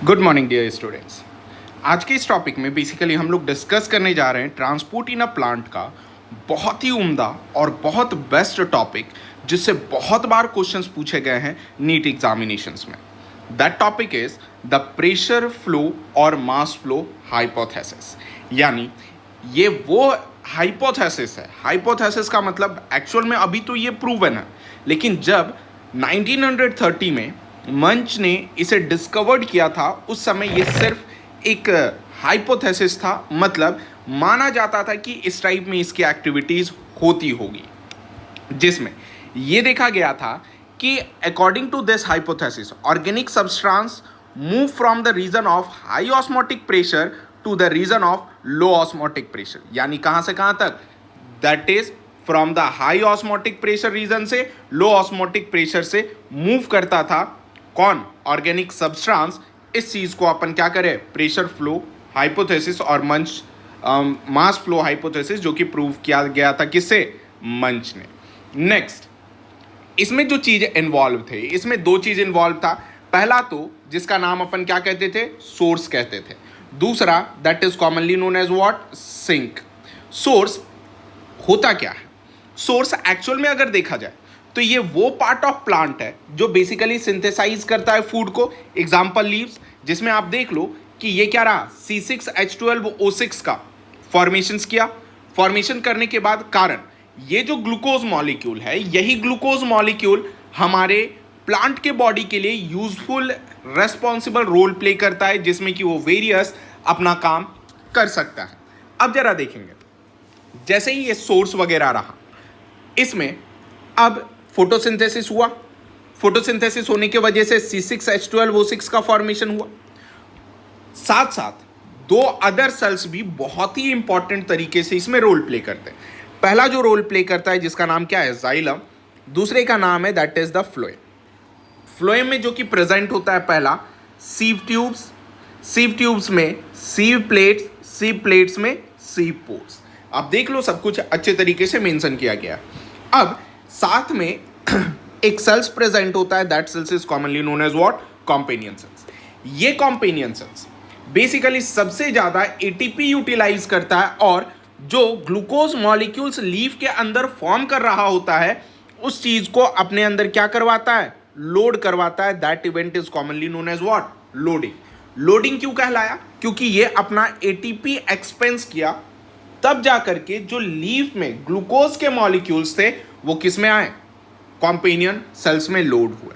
Good morning dear students. आज के इस टॉपिक में बेसिकली हम लोग डिस्कस करने जा रहे हैं ट्रांसपोर्ट इन अ प्लांट का बहुत ही उम्दा और बहुत बेस्ट टॉपिक, जिससे बहुत बार क्वेश्चंस पूछे गए हैं नीट एग्जामिनेशंस में। That topic is the pressure flow और मास फ्लो हाइपोथेसिस। यानी ये वो हाइपोथेसिस है। हाइपोथेसिस का मतलब एक्चुअल में अभी तो ये प्रूवन है, लेकिन जब 1930 में मंच ने इसे डिस्कवर्ड किया था उस समय ये सिर्फ एक हाइपोथेसिस था। मतलब माना जाता था कि इस टाइप में इसकी एक्टिविटीज़ होती होगी, जिसमें ये देखा गया था कि according to this hypothesis organic substance move from the region of high osmotic pressure to the region of low osmotic pressure. यानी कहाँ से कहाँ तक? That is from the high osmotic pressure region से लो ऑस्मोटिक प्रेशर से move करता था कौन? Organic substance. इस चीज़ को अपन क्या करें? प्रेशर फ्लो हाइपोथेसिस और मंच मास फ्लो हाइपोथेसिस, जो कि प्रूव किया गया था किससे? मंच ने। नेक्स्ट, इसमें जो चीज़ इन्वॉल्व थे, इसमें दो चीज़ इन्वॉल्व था। पहला तो जिसका नाम अपन क्या कहते थे? सोर्स कहते थे। दूसरा that is commonly known as what? Sink. Source होता क्या है? सोर्स एक्चुअल में अगर देखा जाए तो ये वो पार्ट ऑफ प्लांट है जो बेसिकली सिंथेसाइज करता है फूड को। एग्जांपल लीव्स, जिसमें आप देख लो कि ये क्या रहा? C6H12O6 का फॉर्मेशंस किया। फॉर्मेशन करने के बाद कारण ये जो ग्लूकोज मॉलिक्यूल है, यही ग्लूकोज मॉलिक्यूल हमारे प्लांट के बॉडी के लिए यूजफुल रेस्पॉन्सिबल रोल प्ले करता है, जिसमें कि वो वेरियस अपना काम कर सकता है। अब जरा देखेंगे, जैसे ही ये सोर्स वगैरह रहा, इसमें अब फोटोसिंथेसिस हुआ। फोटोसिंथेसिस होने की वजह से C6H12O6 का फॉर्मेशन हुआ। साथ साथ दो अदर सेल्स भी बहुत ही इंपॉर्टेंट तरीके से इसमें रोल प्ले करते हैं। पहला जो रोल प्ले करता है, जिसका नाम क्या है? जाइलम। दूसरे का नाम है that is the phloem. Phloem में जो कि प्रेजेंट होता है, पहला सीव ट्यूब्स, सीव ट्यूब्स में सीव प्लेट्स, सीव प्लेट्स में सीव पोर्स। आप देख लो, सब कुछ अच्छे तरीके से मेंशन किया गया। अब साथ में एक सेल्स प्रेजेंट होता है, that cells is commonly known as what? Companion cells. ये कॉम्पेनियन सेल्स बेसिकली सबसे ज्यादा एटीपी यूटिलाइज करता है, और जो ग्लूकोज मॉलिक्यूल्स लीफ के अंदर फॉर्म कर रहा होता है उस चीज को अपने अंदर क्या करवाता है? लोड करवाता है। That event is commonly known as what? Loading. Loading क्यों कहलाया? क्योंकि ये अपना एटीपी एक्सपेंस किया, तब जाकर के जो लीफ में ग्लूकोज के मॉलिक्यूल्स थे वो किस में आए? कॉम्पेनियन सेल्स में लोड हुए।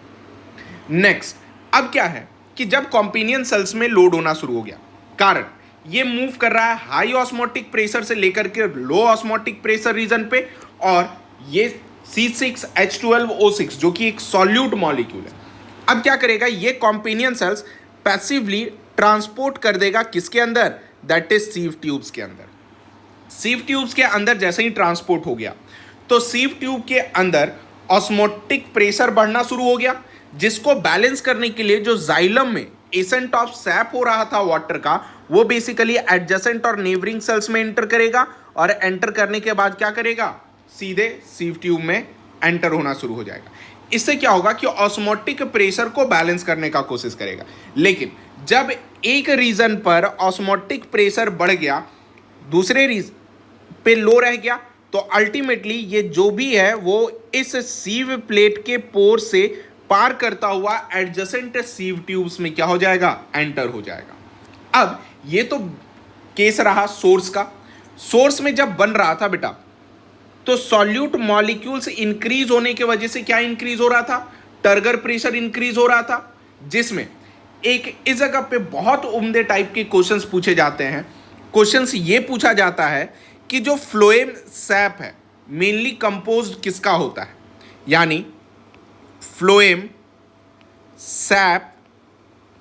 नेक्स्ट, अब क्या है कि जब कॉम्पेनियन सेल्स में लोड होना शुरू हो गया, कारण ये मूव कर रहा है हाई ऑस्मोटिक प्रेशर से लेकर के लो ऑस्मोटिक प्रेशर रीजन पे, और ये C6H12O6 जो कि एक सॉल्यूट मॉलिक्यूल है, अब क्या करेगा? ये कॉम्पेनियन सेल्स पैसिवली ट्रांसपोर्ट कर देगा किसके अंदर? दैट इज सीव ट्यूब्स के अंदर। सीव ट्यूब्स के अंदर जैसे ही ट्रांसपोर्ट हो गया तो सीव ट्यूब के अंदर ऑस्मोटिक प्रेशर बढ़ना शुरू हो गया, जिसको बैलेंस करने के लिए जो जाइलम में एसेंट ऑफ सैप हो रहा था वाटर का, वो बेसिकली एडजेसेंट और नेबरिंग सेल्स में एंटर करेगा, और एंटर करने के बाद क्या करेगा? सीधे सीव ट्यूब में एंटर होना शुरू हो जाएगा। इससे क्या होगा कि ऑस्मोटिक प्रेशर को बैलेंस करने का कोशिश करेगा। लेकिन जब एक रीजन पर ऑस्मोटिक प्रेशर बढ़ गया, दूसरे रीजन पे लो रह गया, तो अल्टीमेटली ये जो भी है वो इस सीव प्लेट के पोर से पार करता हुआ एडजेसेंट सीव ट्यूब्स में क्या हो जाएगा? एंटर हो जाएगा। अब ये तो केस रहा सोर्स का। सोर्स में जब बन रहा था बेटा, तो सॉल्यूट मॉलिक्यूल्स इंक्रीज होने की वजह से क्या इंक्रीज हो रहा था? टर्गर प्रेशर इंक्रीज हो रहा था, जिसमें एक इस जगह पे बहुत उम्दे टाइप के क्वेश्चंस पूछे जाते हैं। क्वेश्चंस ये पूछा जाता है कि जो फ्लोएम सैप है मेनली कंपोज्ड किसका होता है? यानी फ्लोएम सैप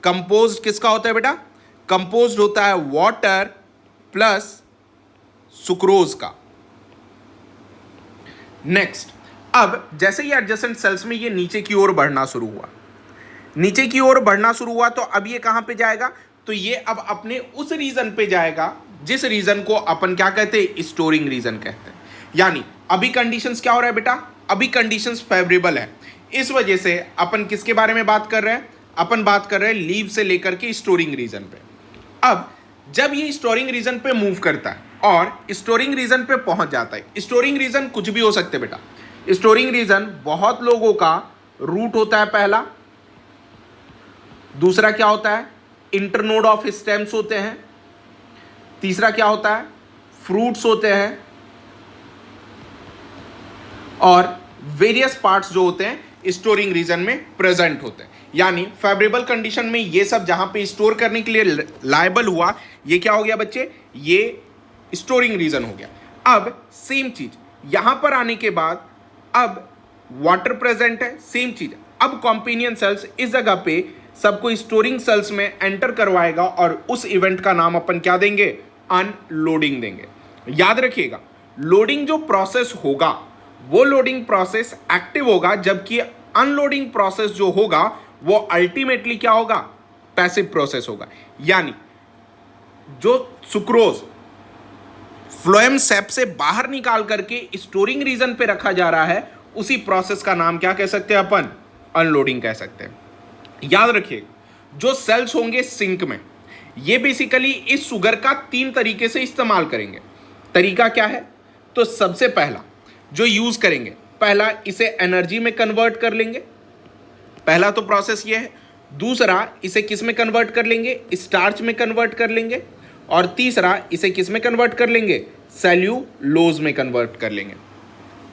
कंपोज्ड किसका होता है बेटा? कंपोज्ड होता है वाटर प्लस सुक्रोज का। नेक्स्ट, अब जैसे ही एडजेसेंट सेल्स में ये नीचे की ओर बढ़ना शुरू हुआ, नीचे की ओर बढ़ना शुरू हुआ, तो अब ये कहां पे जाएगा? तो ये अब अपने उस रीजन पे जाएगा जिस रीजन को अपन क्या कहते हैं? स्टोरिंग रीजन कहते हैं। यानी अभी कंडीशंस क्या हो रहा है बेटा? अभी कंडीशंस फेवरेबल है। इस वजह से अपन किसके बारे में बात कर रहे हैं? अपन बात कर रहे हैं लीव से लेकर के स्टोरिंग रीजन पे। अब जब ये स्टोरिंग रीजन पे मूव करता है और स्टोरिंग रीजन पे पहुंच जाता है, स्टोरिंग रीजन कुछ भी हो सकते बेटा। स्टोरिंग रीजन बहुत लोगों का रूट होता है पहला, दूसरा क्या होता है इंटरनोड ऑफ स्टेम्स होते हैं, तीसरा क्या होता है फ्रूट्स होते हैं, और वेरियस पार्ट्स जो होते हैं स्टोरिंग रीजन में प्रेजेंट होते हैं। यानी फेवरेबल कंडीशन में ये सब जहां पे स्टोर करने के लिए लायबल हुआ, ये क्या हो गया बच्चे, ये स्टोरिंग रीजन हो गया। अब सेम चीज यहां पर आने के बाद अब वाटर प्रेजेंट है, सेम चीज अब कॉम्पेनियन सेल्स इस जगह पे सबको स्टोरिंग सेल्स में एंटर करवाएगा और उस इवेंट का नाम अपन क्या देंगे, अनलोडिंग देंगे। याद रखिएगा लोडिंग जो प्रोसेस होगा वो लोडिंग प्रोसेस एक्टिव होगा, जबकि अनलोडिंग प्रोसेस जो होगा वो अल्टीमेटली क्या होगा, पैसिव प्रोसेस होगा। यानी जो सुक्रोज फ्लोएम सेप से बाहर निकाल करके स्टोरिंग रीजन पे रखा जा रहा है, उसी प्रोसेस का नाम क्या कह सकते हैं अपन, अनलोडिंग कह सकते हैं। याद रखिएगा जो सेल्स होंगे सिंक में, ये बेसिकली इस शुगर का 3 तरीके से इस्तेमाल करेंगे। तरीका क्या है, तो सबसे पहला जो यूज करेंगे, पहला इसे एनर्जी में कन्वर्ट कर लेंगे, पहला तो प्रोसेस ये है। दूसरा इसे किस में कन्वर्ट कर लेंगे, स्टार्च में कन्वर्ट कर लेंगे, और तीसरा इसे किस में कन्वर्ट कर लेंगे, सेल्यूलोज में कन्वर्ट कर लेंगे।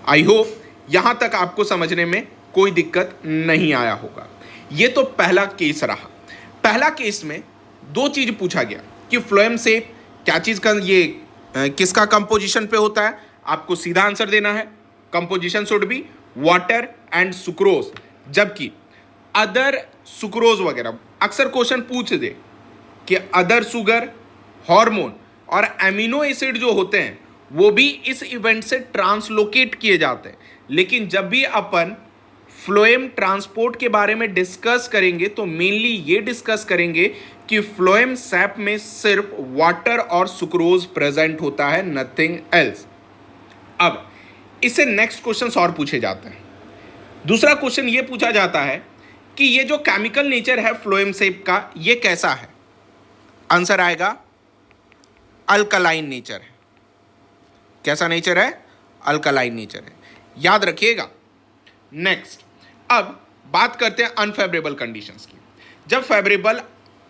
आई होप यहां तक आपको समझने में कोई दिक्कत नहीं आया होगा। ये तो पहला केस रहा। पहला केस में 2 चीज पूछा गया कि फ्लोएम से क्या चीज का ये किसका कंपोजिशन पे होता है, आपको सीधा आंसर देना है composition should be water and sucrose, जबकि अदर सुक्रोज वगैरह अक्सर क्वेश्चन पूछ दे कि अदर शुगर, हार्मोन और एमिनो एसिड जो होते हैं वो भी इस इवेंट से ट्रांसलोकेट किए जाते हैं। लेकिन जब भी अपन फ्लोएम ट्रांसपोर्ट के बारे में डिस्कस करेंगे तो मेनली ये डिस्कस करेंगे कि फ्लोएम सैप में सिर्फ वाटर और सुक्रोज प्रेजेंट होता है, नथिंग एल्स। अब इससे नेक्स्ट क्वेश्चन और पूछे जाते हैं। दूसरा क्वेश्चन ये पूछा जाता है कि ये जो केमिकल नेचर है फ्लोएम सैप का ये कैसा है, आंसर आएगा अल्कलाइन नेचर है। कैसा नेचर है, अल्कलाइन नेचर है, याद रखिएगा। नेक्स्ट अब बात करते हैं अनफेवरेबल कंडीशंस की। जब फेवरेबल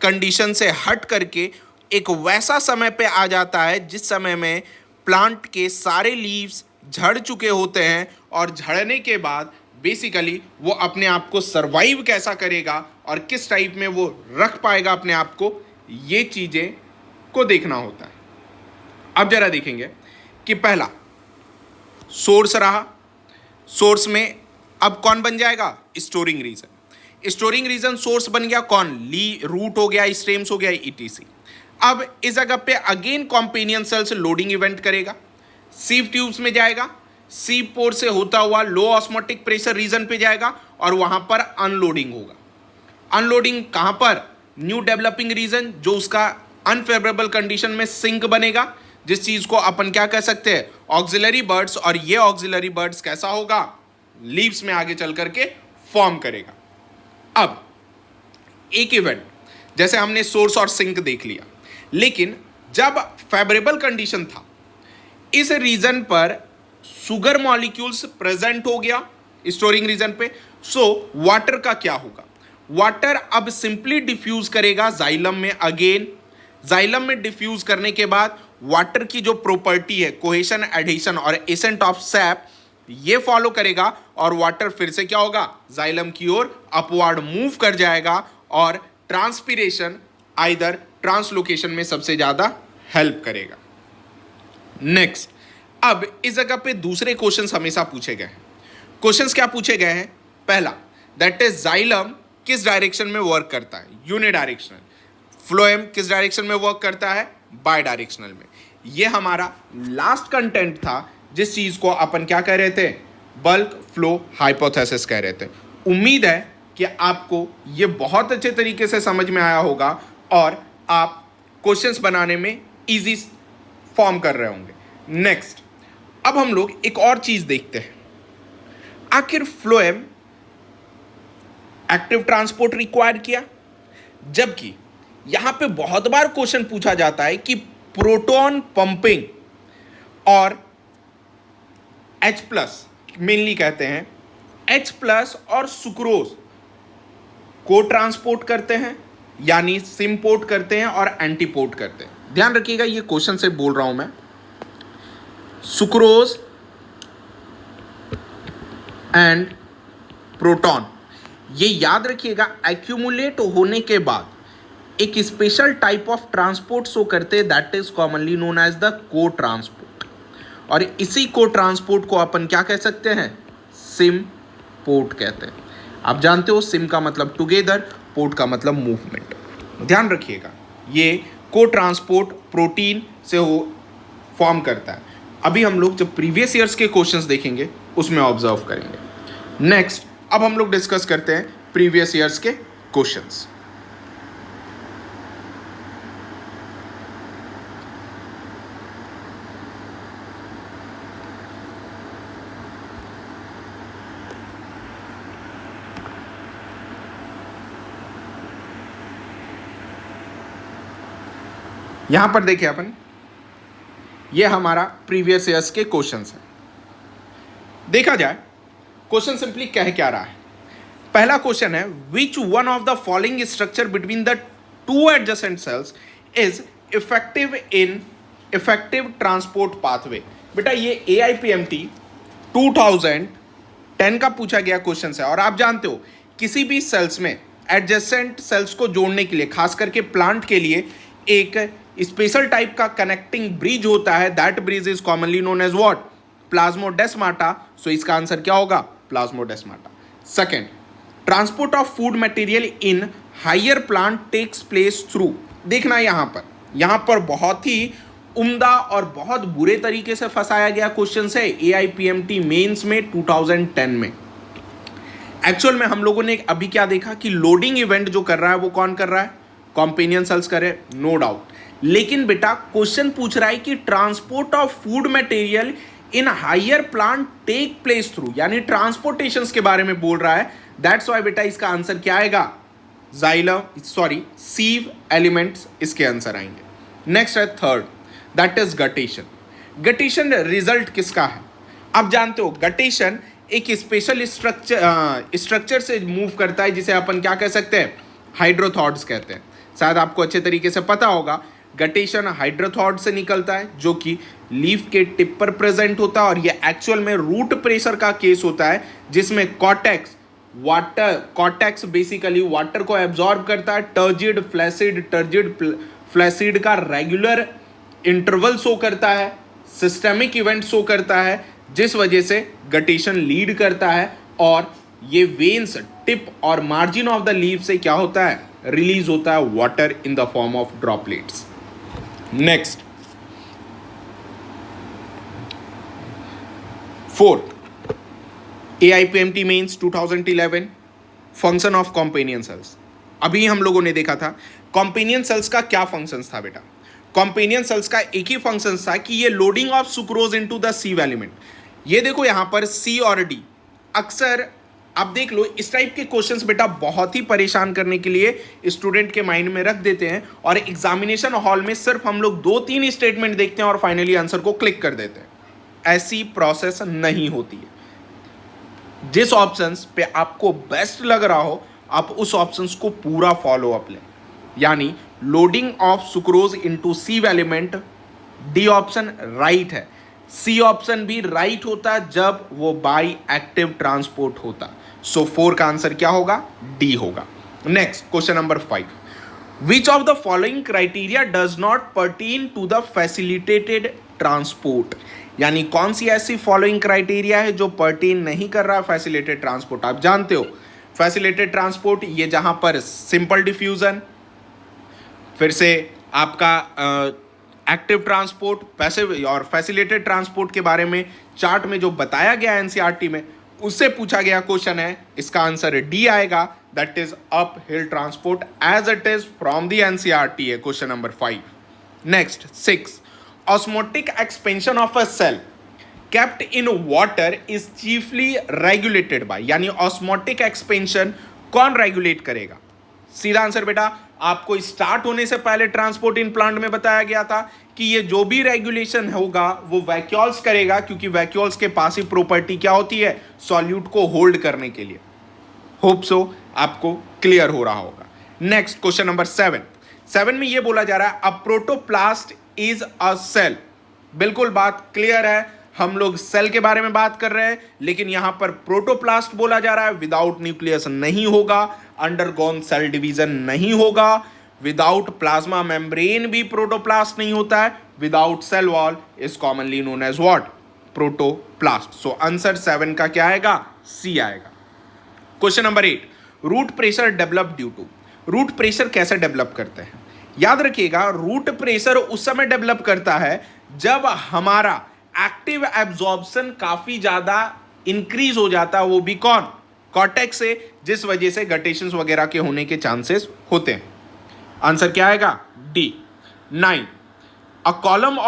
कंडीशन से हट करके एक वैसा समय पे आ जाता है जिस समय में प्लांट के सारे लीव्स झड़ चुके होते हैं और झड़ने के बाद बेसिकली वो अपने आप को सरवाइव कैसा करेगा और किस टाइप में वो रख पाएगा अपने आप को, ये चीज़ें को देखना होता है। अब जरा देखेंगे कि पहला सोर्स रहा, सोर्स में अब कौन बन जाएगा, storing region. Storing region source बन गया कौन, ली रूट हो गया, स्टेम्स हो गया, ईटीसी। अब इस जगह पे again companion cells loading event करेगा, सीव ट्यूब्स में जाएगा, सीव पोर्ट से होता हुआ लो ऑस्मोटिक प्रेशर रीजन पे जाएगा और वहां पर अनलोडिंग होगा। अनलोडिंग कहां पर, न्यू डेवलपिंग रीजन, जो उसका अनफेवरेबल कंडीशन में सिंक बनेगा, जिस चीज को अपन क्या कह सकते हैं, ऑक्सिलरी बर्ड्स, और ये ऑक्सिलरी बर्ड्स कैसा होगा, लीव्स में आगे चल करके फॉर्म करेगा। अब एक इवेंट जैसे हमने सोर्स और सिंक देख लिया, लेकिन जब फेवरेबल कंडीशन था इस रीजन पर सुगर मॉलिक्यूल्स प्रेजेंट हो गया स्टोरिंग रीजन पे, सो वाटर का क्या होगा, वाटर अब सिंपली डिफ्यूज करेगा जाइलम में। अगेन जाइलम में डिफ्यूज करने के बाद वाटर की जो प्रॉपर्टी है कोहेशन, एडहेशन और एसेंट ऑफ सैप, ये फॉलो करेगा और वाटर फिर से क्या होगा, जाइलम की ओर अपवर्ड मूव कर जाएगा और ट्रांसपिरेशन आइदर ट्रांसलोकेशन में सबसे ज्यादा हेल्प करेगा। नेक्स्ट अब इस जगह पे दूसरे क्वेश्चंस हमेशा पूछे गए हैं। क्वेश्चंस क्या पूछे गए हैं, पहला दैट इज जाइलम किस डायरेक्शन में वर्क करता है, यूनिडायरेक्शनल। फ्लोएम किस डायरेक्शन में वर्क करता है, बाय डायरेक्शनल में। ये हमारा लास्ट कंटेंट था जिस चीज को अपन क्या कह रहे थे, बल्क फ्लो हाइपोथेसिस कह रहे थे। उम्मीद है कि आपको ये बहुत अच्छे तरीके से समझ में आया होगा और आप क्वेश्चंस बनाने में इजी फॉर्म कर रहे होंगे। नेक्स्ट अब हम लोग एक और चीज देखते हैं, आखिर फ्लोएम एक्टिव ट्रांसपोर्ट रिक्वायर किया, जबकि यहां पे बहुत बार क्वेश्चन पूछा जाता है कि प्रोटॉन पंपिंग और H+ मेनली कहते हैं, H+ और सुक्रोज को ट्रांसपोर्ट करते हैं, यानी सिम्पोर्ट करते हैं और एंटीपोर्ट करते हैं। ध्यान रखिएगा, ये क्वेश्चन से बोल रहा हूं मैं। सुक्रोज एंड प्रोटॉन, ये याद रखिएगा, एक्यूमुलेट होने के बाद एक special type of transport show करते हैं, that is commonly known as the cotransport. और इसी को ट्रांसपोर्ट को अपन क्या कह सकते हैं? सिम पोर्ट कहते हैं। आप जानते हो सिम का मतलब टुगेदर, पोर्ट का मतलब मूवमेंट। ध्यान रखिएगा, ये को ट्रांसपोर्ट प्रोटीन से हो फॉर्म करता है। अभी हम लोग जब प्रीवियस ईयर्स के क्वेश्चंस देखेंगे उसमें ऑब्जर्व करेंगे। नेक्स्ट, अब हम लोग डिस्कस करते हैं प्रीवियस ईयर्स के क्वेश्चंस। यहां पर देखिए अपन, ये हमारा प्रीवियस ईयर्स के क्वेश्चंस है। देखा जाए क्वेश्चन सिंपली कह क्या रहा है। पहला क्वेश्चन है, which one of the following structure between the two adjacent sales is effective transport pathway. बेटा ये AIPMT 2010 का पूछा गया क्वेश्चन है, और आप जानते हो किसी भी सेल्स में एडजेसेंट सेल्स को जोड़ने के लिए, खास करके प्लांट के लिए, एक स्पेशल टाइप का कनेक्टिंग ब्रिज होता है। That bridge is commonly known as what? Plasmodesmata. So इसका आंसर क्या होगा? Plasmodesmata. Second, transport of food material in higher plant takes place through. देखना यहां पर बहुत ही उम्दा और बहुत बुरे तरीके से फंसाया गया क्वेश्चन है AIPMT मेंस में 2010 में। एक्चुअल में हम लोगों ने अभी क्या देखा कि लोडिंग इवेंट जो कर रहा है वो कौन कर रहा है? कॉम्पेनियन सेल्स करे, नो डाउट। लेकिन बेटा क्वेश्चन पूछ रहा है कि transport of food material in higher plant take place through, यानी ट्रांसपोर्टेशन के बारे में बोल रहा है। दैट्स वाई बेटा इसका आंसर क्या आएगा? सीव एलिमेंट्स इसके आंसर आएंगे। नेक्स्ट है third, that is guttation. Guttation result किसका है? आप जानते हो गटेशन एक स्पेशल स्ट्रक्चर से मूव करता है, जिसे अपन क्या कह सकते हैं? हाइड्रोथॉड्स कहते हैं। शायद आपको अच्छे तरीके से पता होगा, गटेशन हाइड्रोथॉड से निकलता है जो कि लीफ के टिप पर प्रेजेंट होता है, और ये एक्चुअल में रूट प्रेशर का केस होता है, जिसमें कॉर्टेक्स बेसिकली वाटर को एब्जॉर्ब करता है। टर्जिड फ्लैसिड का रेगुलर इंटरवल शो करता है, सिस्टेमिक इवेंट शो करता है, जिस वजह से गटेशन लीड करता है, और ये वेन्स टिप और मार्जिन ऑफ द लीफ से क्या होता है? रिलीज होता है water in the form of droplets. Next, fourth, AIPMT mains 2011, function of companion cells. अभी हम लोगों ने देखा था कॉम्पेनियन सेल्स का क्या फंक्शन था बेटा? कॉम्पेनियन सेल्स का एक ही फंक्शन था कि ये loading of sucrose into the सीव element. ये देखो यहां पर C और D, अक्सर आप देख लो इस टाइप के क्वेश्चंस बेटा बहुत ही परेशान करने के लिए स्टूडेंट के माइंड में रख देते हैं, और एग्जामिनेशन हॉल में सिर्फ हम लोग 2-3 स्टेटमेंट देखते हैं और फाइनली आंसर को क्लिक कर देते हैं। ऐसी प्रोसेस नहीं होती है। जिस ऑप्शंस पे आपको बेस्ट लग रहा हो, आप उस ऑप्शंस को पूरा फॉलो अप लें। यानी loading of sucrose into sieve element, D option right है। सी ऑप्शन भी राइट होता जब वो बाई एक्टिव ट्रांसपोर्ट होता। सो 4 का आंसर क्या होगा? डी होगा। Next, question number 5, which of the following criteria does not pertain to the facilitated transport. यानी कौन सी ऐसी फॉलोइंग क्राइटेरिया है जो पर्टेन नहीं कर रहा है फैसिलिटेटेड ट्रांसपोर्ट? आप जानते हो फैसिलिटेटेड ट्रांसपोर्ट ये जहां पर सिंपल डिफ्यूजन, फिर से आपका एक्टिव ट्रांसपोर्ट, पैसिव और फैसिलिटेटेड ट्रांसपोर्ट के बारे में चार्ट में जो बताया गया एनसीईआरटी में, उससे पूछा गया क्वेश्चन है। इसका आंसर डी आएगा, that is uphill transport as it is from the NCERT है question number 5। Next 6, osmotic expansion of a cell kept in water is chiefly regulated by, यानी ऑस्मोटिक एक्सपेंशन कौन regulate करेगा? सीधा answer बेटा, आपको start होने से पहले ट्रांसपोर्ट इन प्लांट में बताया गया था कि ये जो भी रेगुलेशन होगा वो वैक्यूल्स करेगा, क्योंकि वैक्यूल्स के पास ही प्रॉपर्टी क्या होती है? सॉल्यूट को होल्ड करने के लिए। होप सो आपको क्लियर हो रहा होगा। नेक्स्ट क्वेश्चन नंबर 7 में ये बोला जा रहा है अ प्रोटोप्लास्ट इज अ सेल। बिल्कुल बात क्लियर है, हम लोग सेल के बारे में बात कर रहे हैं, लेकिन यहां पर प्रोटोप्लास्ट बोला जा रहा है। विदाउट न्यूक्लियस नहीं होगा, अंडरगॉन सेल डिवीजन नहीं होगा, विदाउट प्लाज्मा मेम्ब्रेन भी प्रोटोप्लास्ट नहीं होता है, without cell wall is commonly known as what? Protoplast. So answer 7 का क्या आएगा? सी आएगा। Question number 8, root pressure develop due to. Root pressure कैसे डेवलप करते हैं? याद रखिएगा, रूट प्रेशर उस समय डेवलप करता है जब हमारा एक्टिव एब्जॉर्प्शन काफी ज्यादा इंक्रीज हो जाता है, वो भी कौन? कॉर्टेक्स से, जिस वजह से गटेशंस वगैरह के होने के चांसेस होते हैं। आंसर क्या आएगा? D. 9, a column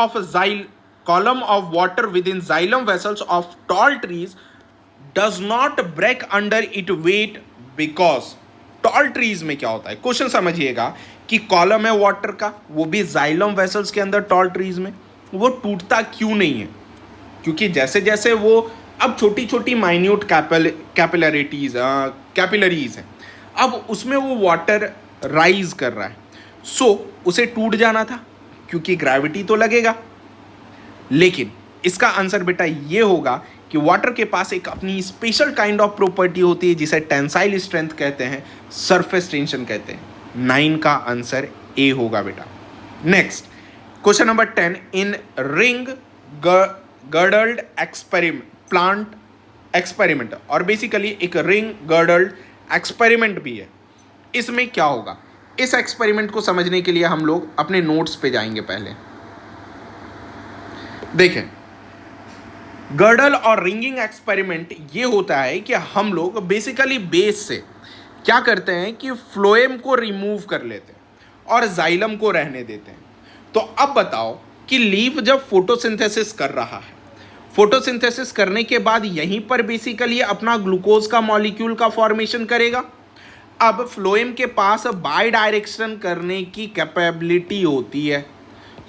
of water within xylem vessels of tall trees does not break under it weight because. Tall trees में क्या होता है? क्वेश्चन समझिएगा कि कॉलम है वाटर का, वो भी जाइलम वेसल्स के अंदर, टॉल ट्रीज में, वो टूटता क्यों नहीं है? क्योंकि जैसे जैसे वो अब छोटी छोटी माइन्यूट कैपिलरीज हैं, अब उसमें वो वाटर राइज कर रहा है, सो उसे टूट जाना था क्योंकि ग्रेविटी तो लगेगा। लेकिन इसका आंसर बेटा ये होगा कि वाटर के पास एक अपनी स्पेशल काइंड ऑफ प्रॉपर्टी होती है जिसे टेंसाइल स्ट्रेंथ कहते हैं, सरफेस टेंशन कहते हैं। 9 का आंसर ए होगा बेटा। Next question number 10, in ring girdled plant experiment, और बेसिकली एक रिंग गर्डल्ड एक्सपेरिमेंट भी है। इसमें क्या होगा? इस एक्सपेरिमेंट को समझने के लिए हम लोग अपने नोट्स पे जाएंगे। पहले देखें, गर्डल और रिंगिंग एक्सपेरिमेंट ये होता है कि हम लोग बेसिकली बेस से क्या करते हैं कि फ्लोएम को रिमूव कर लेते हैं और जाइलम को रहने देते हैं। तो अब बताओ कि लीफ जब फोटोसिंथेसिस कर रहा है, फोटोसिंथेसिस करने के बाद यहीं पर बेसिकली अपना ग्लूकोज का मॉलिक्यूल का फॉर्मेशन करेगा। अब फ्लोएम के पास बाई डायरेक्शन करने की कैपेबिलिटी होती है।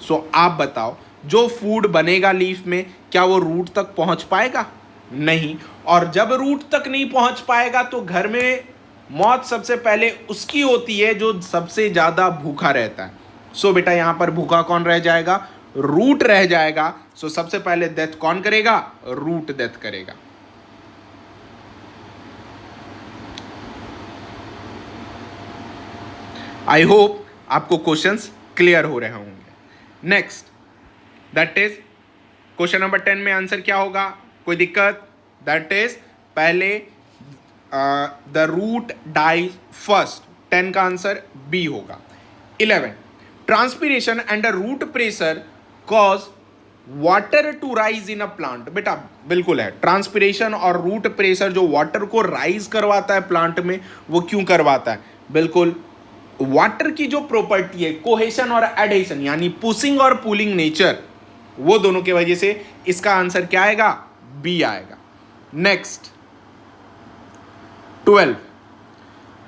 सो आप बताओ, जो फूड बनेगा लीफ में, क्या वो रूट तक पहुंच पाएगा? नहीं। और जब रूट तक नहीं पहुंच पाएगा तो घर में मौत सबसे पहले उसकी होती है जो सबसे ज्यादा भूखा रहता है। सो बेटा यहां पर भूखा कौन रह जाएगा? रूट रह जाएगा। सो सबसे पहले डेथ कौन करेगा? रूट डेथ करेगा। आई होप आपको क्वेश्चंस क्लियर हो रहे होंगे। Next that is question number 10 में आंसर क्या होगा? कोई दिक्कत? दैट इज पहले द रूट डाइज फर्स्ट। 10 का आंसर बी होगा। 11, transpiration and a root pressure cause water to rise in a plant. बेटा बिल्कुल है, ट्रांसपिरेशन और रूट प्रेशर जो वाटर को राइज करवाता है प्लांट में, वो क्यों करवाता है? बिल्कुल, वाटर की जो प्रॉपर्टी है कोहेशन और एडहेशन, यानी पुशिंग और पुलिंग नेचर, वो दोनों की वजह से इसका आंसर क्या आएगा? बी आएगा। Next 12,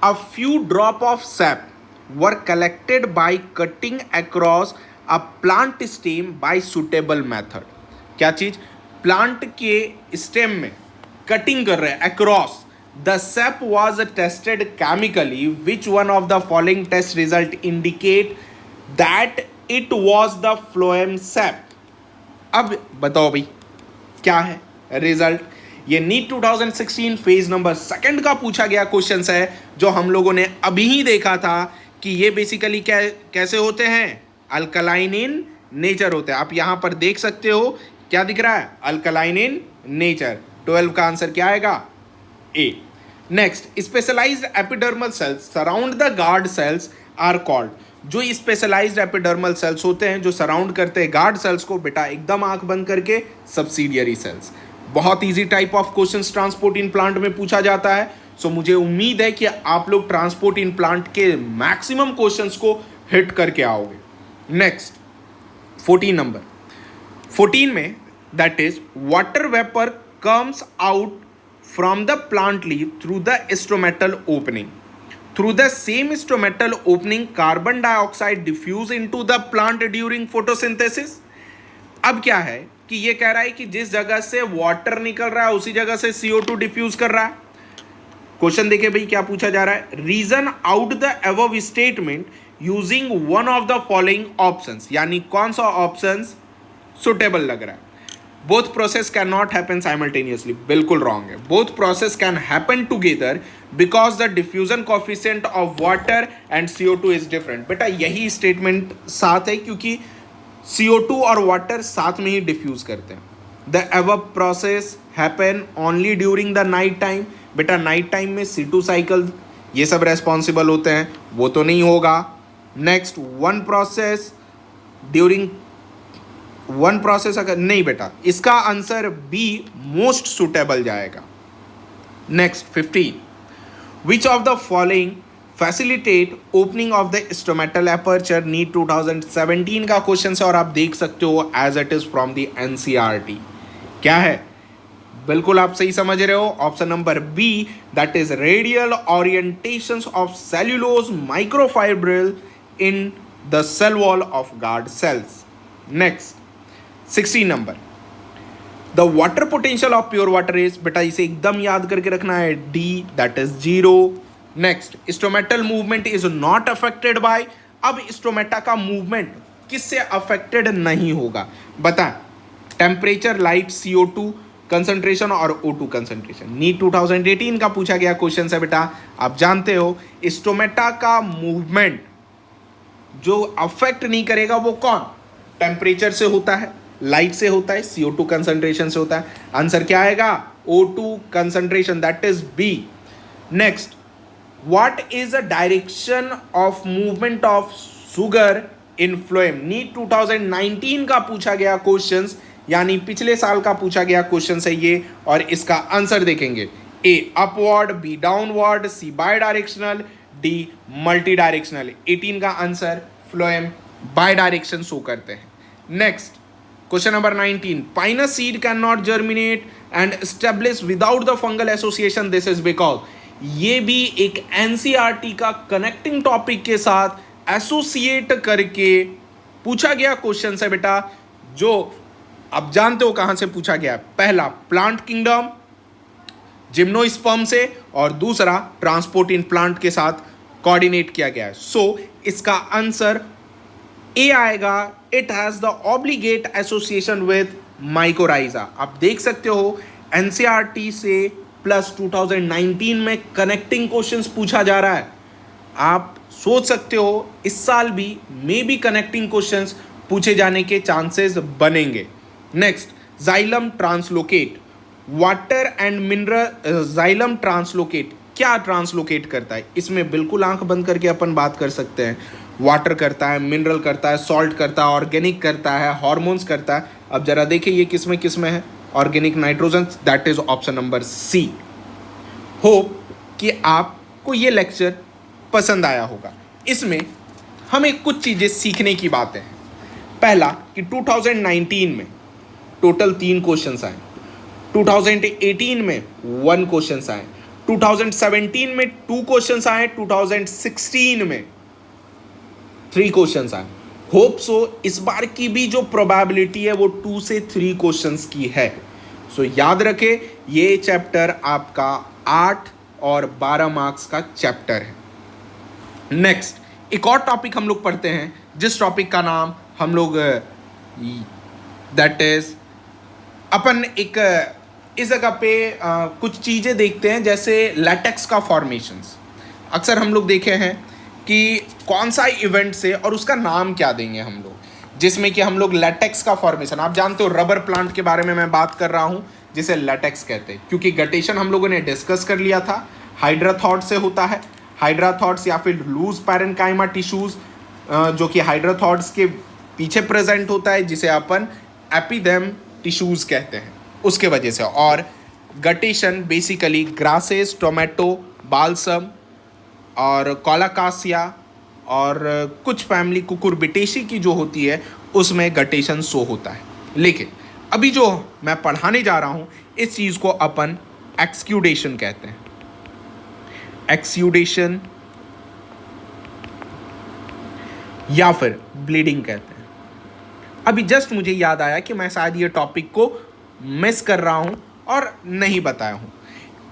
a few drop of SAP were collected by cutting across a plant stem bye suitable method. क्या चीज? प्लांट के स्टेम में कटिंग कर रहे हैं across. The sap was tested chemically. Which one of the following test result indicate that it was the phloem sap? अब बताओ भाई क्या है रिजल्ट? ये नीट 2016 फेज नंबर 2 का पूछा गया क्वेश्चन है, जो हम लोगों ने अभी ही देखा था कि ये बेसिकली कैसे होते हैं? अल्कलाइन इन नेचर होते हैं। आप यहां पर देख सकते हो, क्या दिख रहा है? Alkaline in nature. 12 का आंसर क्या आएगा? A. Next, specialised epidermal cells surround the guard cells are called. जो स्पेशलाइज्ड एपिडर्मल सेल्स होते हैं जो सराउंड करते हैं गार्ड सेल्स को, बेटा एकदम आंख बंद करके, सब्सिडियरी सेल्स। बहुत easy type of questions transport in plant में पूछा जाता है। सो मुझे उम्मीद है कि आप लोग ट्रांसपोर्ट इन प्लांट के मैक्सिमम क्वेश्चंस को हिट करके आओगे। नेक्स्ट 14 नंबर, 14 में that is water vapour comes out from the plant leaf through the stromatal opening. Through the same stomatal opening, carbon dioxide diffuse into the plant during photosynthesis. अब क्या है कि ये कह रहा है कि जिस जगह से वाटर निकल रहा है उसी जगह से CO2 डिफ्यूज कर रहा है. क्वेश्चन देखिए भाई क्या पूछा जा रहा है. Reason out the above statement using one of the following options. यानी कौन सा ऑप्शंस सुटेबल लग रहा है. Both process can not happen simultaneously. बिल्कुल रॉन्ग है. Both process can happen together because the diffusion coefficient of water and CO2 is different. बेटा यही स्टेटमेंट साथ है क्योंकि CO2 और वाटर साथ में ही डिफ्यूज करते हैं. The above process happen only during the night time. बेटा नाइट टाइम में C2 साइकिल ये सब रेस्पॉन्सिबल होते हैं, वो तो नहीं होगा. नेक्स्ट वन प्रोसेस अगर नहीं बेटा, इसका आंसर बी मोस्ट सुटेबल जाएगा. Next 15. Which of the following facilitate opening of the stomatal aperture. NEET 2017 का क्वेश्चन है और आप देख सकते हो as it is from the NCERT. क्या है? बिल्कुल आप सही समझ रहे हो. Option number B, that is radial orientations of cellulose microfibril in the cell wall of guard cells. Next 16 number. The water potential of pure water is. बेटा इसे एकदम याद करके रखना है. D, that is 0. Next stomatal movement is not affected by. अब stomata का movement किससे अफेक्टेड नहीं होगा? बता. टेम्परेचर, लाइट, CO2 कंसंट्रेशन और O2 कंसंट्रेशन. नीट 2018 का पूछा गया क्वेश्चन है बेटा. आप जानते हो स्टोमेटा का मूवमेंट जो अफेक्ट नहीं करेगा वो कौन? टेम्परेचर से होता है, लाइट से होता है, CO2 कंसंट्रेशन से होता है. आंसर क्या आएगा? O2 concentration, that is B. Next, what is the direction of movement of sugar in phloem. NEET 2019 का पूछा गया क्वेश्चन, यानी पिछले साल का पूछा गया क्वेश्चन है ये. और इसका आंसर देखेंगे. A upward, B downward, C bidirectional, D multidirectional. 18 का answer phloem bidirection show करते हैं. Next question number 19. Pinus seed cannot germinate and establish without the fungal association. This is because. ये भी एक NCERT का connecting topic के साथ associate करके पूछा गया क्वेश्चन है बेटा, जो आप जानते हो कहां से पूछा गया. पहला प्लांट किंगडम जिम्नोस्पर्म से और दूसरा ट्रांसपोर्ट इन प्लांट के साथ कोऑर्डिनेट किया गया है. सो इसका आंसर ए आएगा. It has the obligate association with mycorrhiza. आप देख सकते हो NCERT से प्लस 2019 में कनेक्टिंग क्वेश्चंस पूछा जा रहा है. आप सोच सकते हो इस साल भी मे बी कनेक्टिंग क्वेश्चंस पूछे जाने के चांसेस बनेंगे. Next, xylem translocate. Water and mineral. Xylem translocate क्या ट्रांसलोकेट करता है? इसमें बिल्कुल आंख बंद करके अपन बात कर सकते हैं. वाटर करता है, मिनरल करता है, सॉल्ट करता है, ऑर्गेनिक करता है, हार्मोन्स करता है. अब जरा देखिए ये किसमें है. Organic nitrogen, that is option number C. Hope कि आपको ये लेक्चर पसंद आया होगा. इसमें हमें कुछ चीज़ें सीखने की बातें हैं. पहला कि 2019 में टोटल 3 क्वेश्चंस आए, 2018 में 1 क्वेश्चंस आए, 2017 में 2 क्वेश्चंस आए, 2016 में 3 क्वेश्चंस आए. होप सो इस बार की भी जो प्रोबेबिलिटी है वो 2 से 3 क्वेश्चंस की है. सो याद रखें ये चैप्टर आपका 8 और 12 मार्क्स का चैप्टर है. नेक्स्ट एक और टॉपिक हम लोग पढ़ते हैं, जिस टॉपिक का नाम हम लोग दैट इज अपन एक इस जगह पे कुछ चीज़ें देखते हैं, जैसे लैटेक्स का फॉर्मेशंस. अक्सर हम लोग देखे हैं कि कौन सा इवेंट से और उसका नाम क्या देंगे हम लोग, जिसमें कि हम लोग लैटेक्स का फॉर्मेशन. आप जानते हो रबर प्लांट के बारे में मैं बात कर रहा हूँ, जिसे लैटेक्स कहते हैं, क्योंकि गटेशन हम लोगों ने डिस्कस कर लिया था. हाइड्राथॉड से होता है. हाइड्राथॉड्स या फिर लूज पैरेन्काइमा टिश्यूज जो कि हाइड्राथॉड्स के पीछे प्रेजेंट होता है, जिसे अपन एपिडेम टिश्यूज कहते हैं, उसके वजह से. और guttation basically grasses, tomato, balsam और कोलाकासिया और कुछ फैमिली कुकुरबिटेसी की जो होती है उसमें गटेशन शो होता है. लेकिन अभी जो मैं पढ़ाने जा रहा हूँ इस चीज़ को अपन एक्सक्यूडेशन कहते हैं. एक्सक्यूडेशन या फिर ब्लीडिंग कहते हैं। अभी जस्ट मुझे याद आया कि मैं शायद ये टॉपिक को मिस कर रहा हूं और नहीं बताया हूं।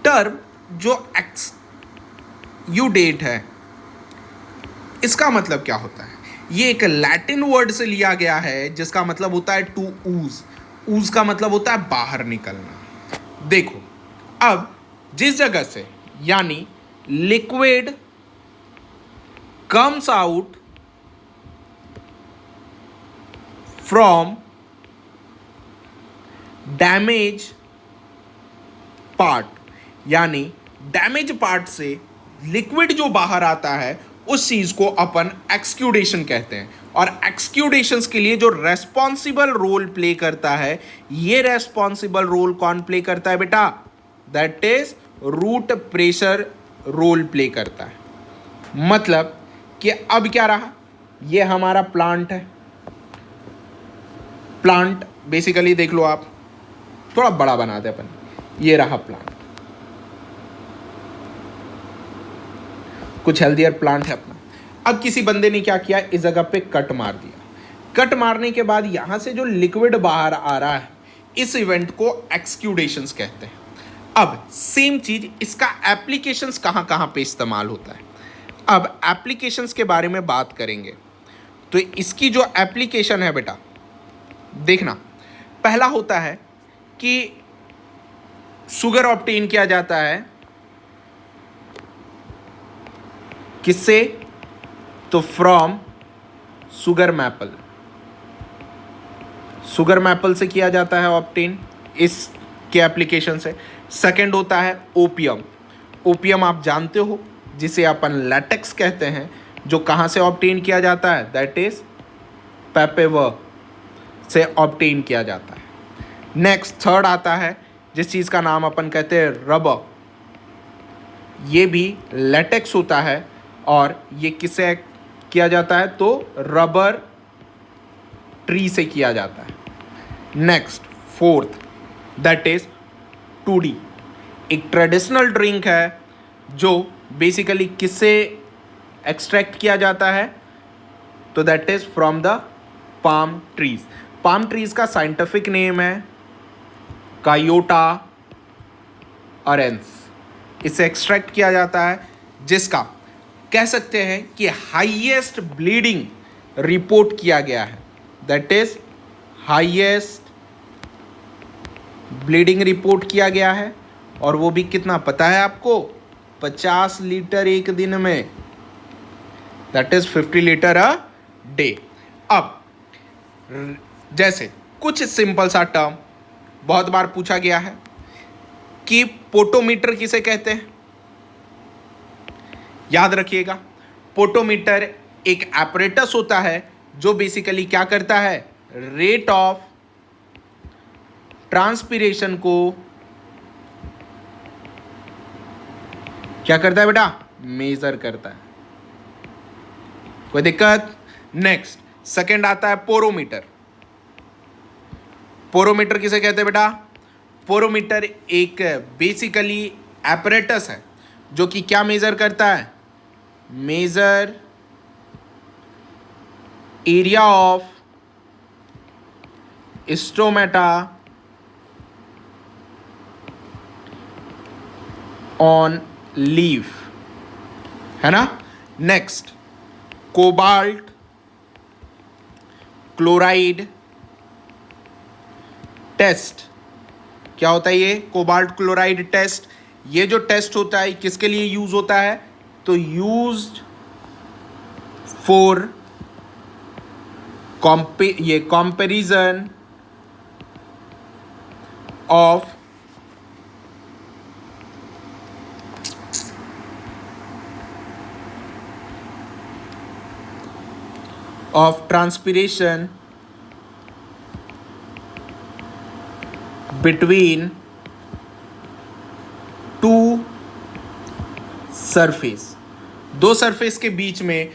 टर्म जो एक्सयूडेट है, इसका मतलब क्या होता है? ये एक लैटिन वर्ड से लिया गया है जिसका मतलब होता है टू ऊज। ऊज का मतलब होता है बाहर निकलना। देखो, अब जिस जगह से यानी liquid comes out from damage part, यानी डैमेज पार्ट से लिक्विड जो बाहर आता है उस चीज को अपन एक्सक्यूडेशन कहते हैं। और एक्सक्यूडेशंस के लिए जो रेस्पॉन्सिबल रोल प्ले करता है, ये रेस्पॉन्सिबल रोल कौन प्ले करता है बेटा? That is root pressure role play करता है। मतलब कि अब क्या रहा, ये हमारा प्लांट है। प्लांट बेसिकली देख लो आप, थोड़ा बड़ा बनाते अपन, ये रहा प्लांट, कुछ हेल्दियर प्लांट है अपना। अब किसी बंदे ने क्या किया, इस जगह पे कट मार दिया। कट मारने के बाद यहां से जो लिक्विड बाहर आ रहा है, इस इवेंट को एक्सक्यूडेशंस कहते हैं। अब सेम चीज, इसका एप्लीकेशंस कहां कहां पे इस्तेमाल होता है। अब एप्लीकेशंस के बारे में बात करेंगे तो इसकी जो एप्लीकेशन है बेटा, देखना, पहला होता है कि शुगर ऑब्टेन किया जाता है किससे? तो from sugar maple. Sugar maple से किया जाता है ऑब्टेन, इसके एप्लीकेशन से। सेकंड होता है ओपियम। ओपियम आप जानते हो, जिसे अपन लैटेक्स कहते हैं, जो कहाँ से ऑब्टेन किया जाता है? दैट इज पेपेवर से ऑब्टेन किया जाता है। नेक्स्ट थर्ड आता है जिस चीज़ का नाम अपन कहते हैं रबर। ये भी लैटेक्स होता है और ये किससे किया जाता है? तो रबर ट्री से किया जाता है। Next fourth, that is 2D। एक ट्रेडिशनल ड्रिंक है जो बेसिकली किससे एक्सट्रैक्ट किया जाता है? तो that is from the palm trees. Palm trees का साइंटिफिक नेम है कायोटा अरेंस। इसे एक्सट्रैक्ट किया जाता है, जिसका कह सकते हैं कि हाईएस्ट ब्लीडिंग रिपोर्ट किया गया है। That is highest bleeding report किया गया है, और वो भी कितना पता है आपको? 50 लीटर एक दिन में। That is 50 litre a day. अब जैसे कुछ सिंपल सा टर्म बहुत बार पूछा गया है कि पोटोमीटर किसे कहते हैं? याद रखिएगा, पोटोमीटर एक एपरेटस होता है जो बेसिकली क्या करता है? रेट ऑफ ट्रांसपिरेशन को क्या करता है बेटा? मेजर करता है। कोई दिक्कत? नेक्स्ट सेकंड आता है पोरोमीटर। पोरोमीटर किसे कहते हैं बेटा? पोरोमीटर एक बेसिकली एपरेटस है जो कि क्या मेजर करता है? Measure area of stomata on leaf, है ना। Next cobalt chloride test. क्या होता है ये कोबाल्ट क्लोराइड टेस्ट? ये जो टेस्ट होता है किसके लिए यूज होता है? तो used for comparison of transpiration between two surface. दो सरफेस के बीच में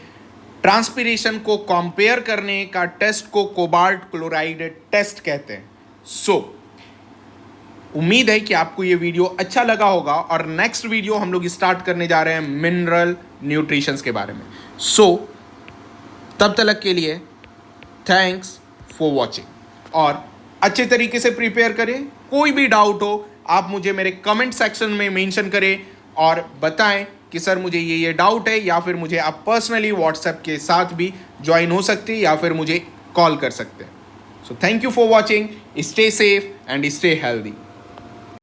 ट्रांसपिरेशन को कंपेयर करने का टेस्ट को कोबाल्ट क्लोराइड टेस्ट कहते हैं। उम्मीद है कि आपको ये वीडियो अच्छा लगा होगा, और नेक्स्ट वीडियो हम लोग स्टार्ट करने जा रहे हैं मिनरल न्यूट्रिशंस के बारे में। तब तक के लिए थैंक्स फॉर वॉचिंग। और अच्छे तरीके से प्रिपेयर करें। कोई भी डाउट हो आप मुझे मेरे कमेंट सेक्शन में मेंशन करें और बताएं कि सर मुझे ये डाउट है, या फिर मुझे आप पर्सनली व्हाट्सएप के साथ भी ज्वाइन हो सकते हैं या फिर मुझे कॉल कर सकते हैं। So thank you for watching, stay safe and stay healthy.